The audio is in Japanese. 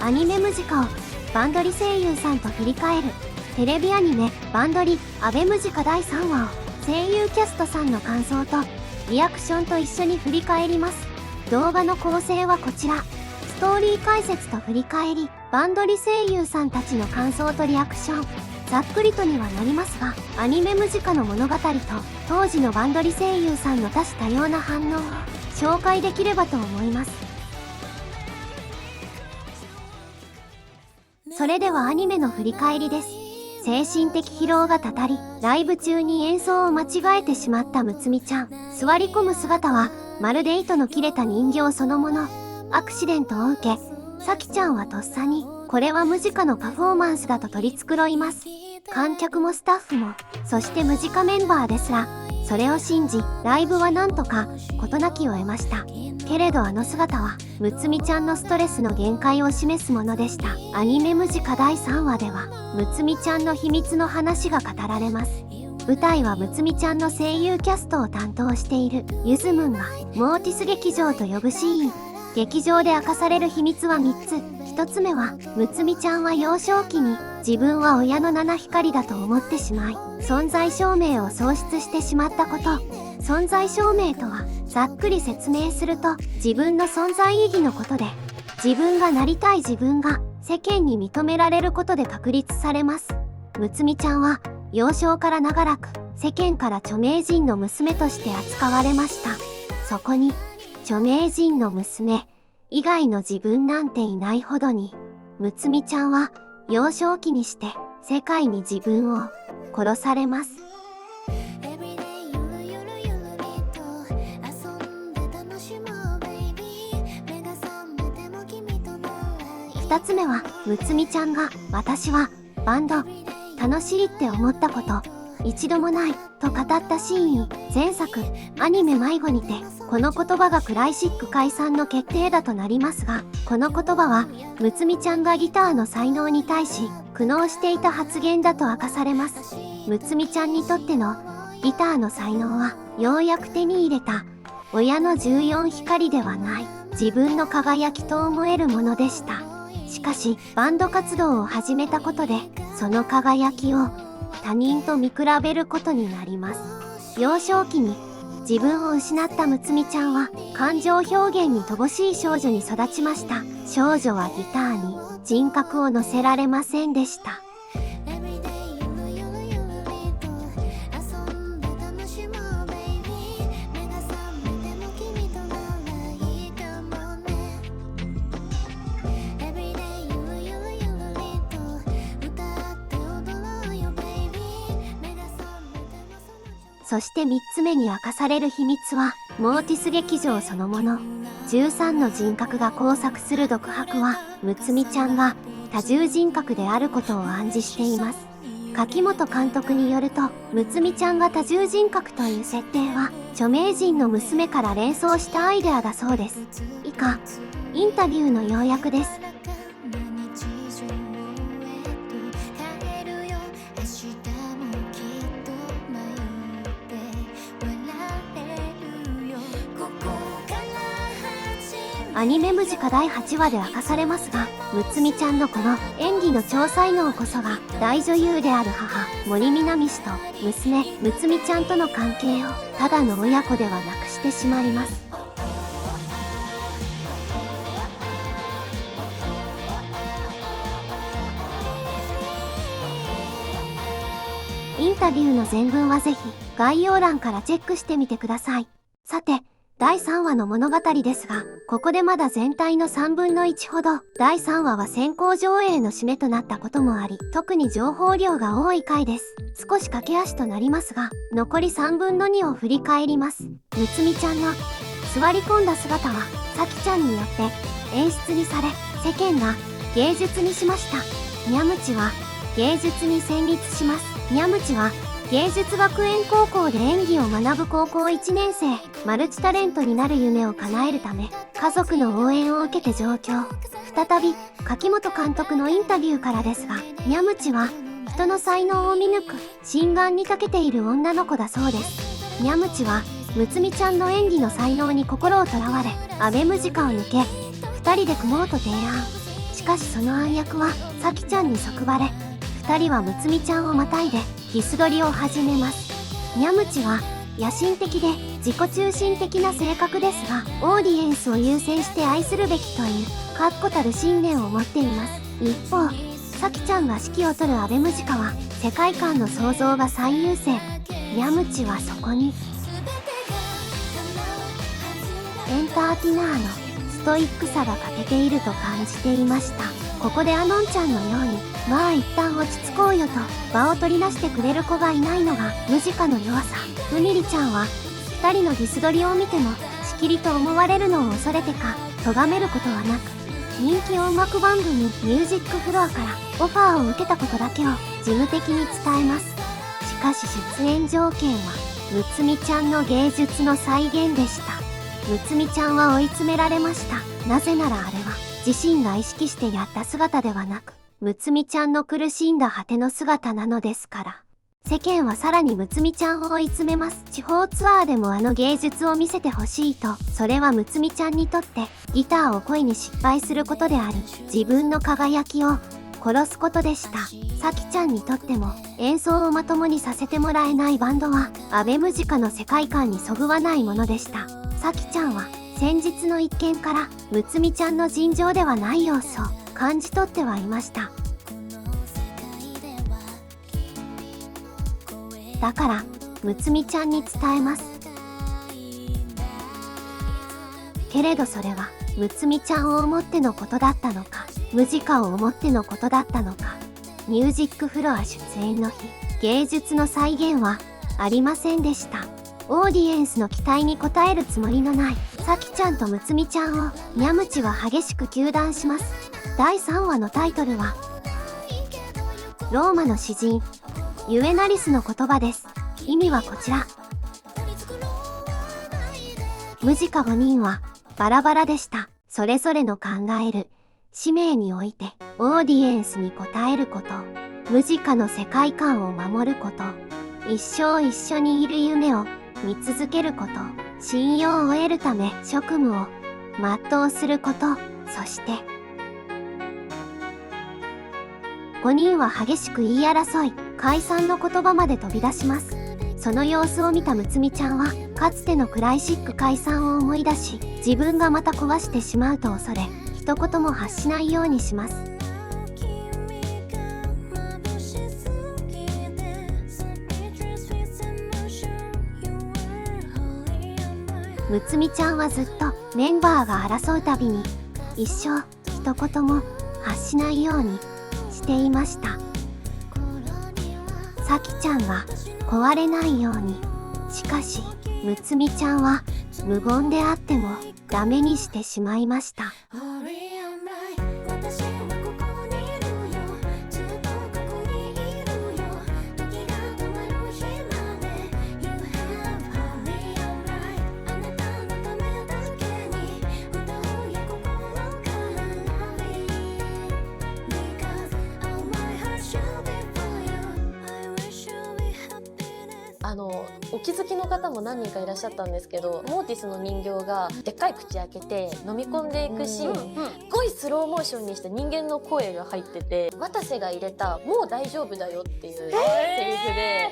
アニメムジカをバンドリ声優さんと振り返るテレビアニメバンドリアベムジカ第3話を声優キャストさんの感想とリアクションと一緒に振り返ります。動画の構成はこちら。ストーリー解説と振り返り、バンドリ声優さんたちの感想とリアクション。ざっくりとにはなりますが、アニメムジカの物語と当時のバンドリ声優さんの多種多様な反応を紹介できればと思います。それではアニメの振り返りです。精神的疲労がたたり、ライブ中に演奏を間違えてしまったむつみちゃん。座り込む姿は、まるで糸の切れた人形そのもの。アクシデントを受け、さきちゃんはとっさに、これはムジカのパフォーマンスだと取り繕います。観客もスタッフも、そしてムジカメンバーですら、それを信じ、ライブはなんとか、事なきを得ました。けれどあの姿は、むつみちゃんのストレスの限界を示すものでした。アニメムジカ第3話では、むつみちゃんの秘密の話が語られます。舞台はむつみちゃんの声優キャストを担当しているゆずむんがモーティス劇場と呼ぶシーン。劇場で明かされる秘密は3つ。1つ目は、むつみちゃんは幼少期に自分は親の七光だと思ってしまい、存在証明を喪失してしまったこと。存在証明とは、ざっくり説明すると、自分の存在意義のことで、自分がなりたい自分が世間に認められることで確立されます。むつみちゃんは、幼少から長らく世間から著名人の娘として扱われました。そこに、著名人の娘以外の自分なんていないほどに、むつみちゃんは幼少期にして世界に自分を殺されます。2つ目は、むつみちゃんが私はバンド楽しいって思ったこと一度もないと語ったシーン。前作アニメ迷子にてこの言葉がクライシック解散の決定打となりますが、この言葉はむつみちゃんがギターの才能に対し苦悩していた発言だと明かされます。むつみちゃんにとってのギターの才能はようやく手に入れた親の14光ではない自分の輝きと思えるものでした。しかしバンド活動を始めたことでその輝きを他人と見比べることになります。幼少期に自分を失ったむつみちゃんは感情表現に乏しい少女に育ちました。少女はギターに人格を乗せられませんでした。そして3つ目に明かされる秘密は、モーティス劇場そのもの。13の人格が交錯する独白は、むつみちゃんが多重人格であることを暗示しています。柿本監督によると、むつみちゃんが多重人格という設定は、著名人の娘から連想したアイデアだそうです。以下、インタビューの要約です。アニメムジカ第8話で明かされますが、むつみちゃんのこの演技の超才能こそが大女優である母森南氏と娘むつみちゃんとの関係をただの親子ではなくしてしまいます。インタビューの全文はぜひ概要欄からチェックしてみてください。さて、第3話の物語ですが、ここでまだ全体の3分の1ほど、第3話は先行上映の締めとなったこともあり、特に情報量が多い回です。少し駆け足となりますが、残り3分の2を振り返ります。むつみちゃんの座り込んだ姿は、さきちゃんによって演出にされ、世間が芸術にしました。にゃむちは芸術に戦慄します。にゃむちは芸術学園高校で演技を学ぶ高校1年生、マルチタレントになる夢を叶えるため、家族の応援を受けて上京。再び、柿本監督のインタビューからですが、にゃむちは、人の才能を見抜く、心眼に長けている女の子だそうです。にゃむちは、むつみちゃんの演技の才能に心をとらわれ、アベムジカを抜け、二人で組もうと提案。ししかしその暗躍はさきちゃんに束ばれ、2人はむつみちゃんをまたいでキス撮りを始めます。にゃむちは野心的で自己中心的な性格ですが、オーディエンスを優先して愛するべきという確固たる信念を持っています。一方、さきちゃんが指揮を執るアベムジカは世界観の創造が最優先。にゃむちはそこにエンターテイナーのストイックさが欠けていると感じていました。ここでアノンちゃんのようにまあ一旦落ち着こうよと場を取り出してくれる子がいないのがムジカの弱さ。うみりちゃんは2人のディス撮りを見てもしきりと思われるのを恐れてか咎めることはなく、人気音楽番組ミュージックフロアからオファーを受けたことだけを事務的に伝えます。しかし出演条件はむつみちゃんの芸術の再現でした。むつみちゃんは追い詰められました。なぜならあれは自身が意識してやった姿ではなく、むつみちゃんの苦しんだ果ての姿なのですから。世間はさらにむつみちゃんを追い詰めます。地方ツアーでもあの芸術を見せてほしいと、それはむつみちゃんにとってギターを恋に失敗することであり、自分の輝きを殺すことでした。さきちゃんにとっても演奏をまともにさせてもらえないバンドはアベムジカの世界観にそぐわないものでした。さきちゃんは先日の一件からむつみちゃんの尋常ではない要素を感じ取ってはいました。だからむつみちゃんに伝えます。けれどそれはむつみちゃんを思ってのことだったのか、ムジカを思ってのことだったのか。ミュージックフロア出演の日、芸術の再現はありませんでした。オーディエンスの期待に応えるつもりのないさきちゃんとむつみちゃんをにゃむちは激しく糾弾します。第3話のタイトルはローマの詩人ユエナリスの言葉です。意味はこちら。ムジカ5人はバラバラでした。それぞれの考える使命においてオーディエンスに応えること、ムジカの世界観を守ること、一生一緒にいる夢を見続けること、信用を得るため職務を全うすること、そして5人は激しく言い争い、解散の言葉まで飛び出します。その様子を見たむつみちゃんはかつてのクライシック解散を思い出し、自分がまた壊してしまうと恐れ一言も発しないようにします。むつみちゃんはずっとメンバーが争うたびに一生一言も発しないようにしていました。さきちゃんが壊れないように。しかしむつみちゃんは無言であってもダメにしてしまいました。お気づきの方も何人かいらっしゃったんですけど、モーティスの人形がでっかい口開けて飲み込んでいくシーン、すごいスローモーションにして人間の声が入ってて、渡瀬が入れた「もう大丈夫だよ」っていうセリフで、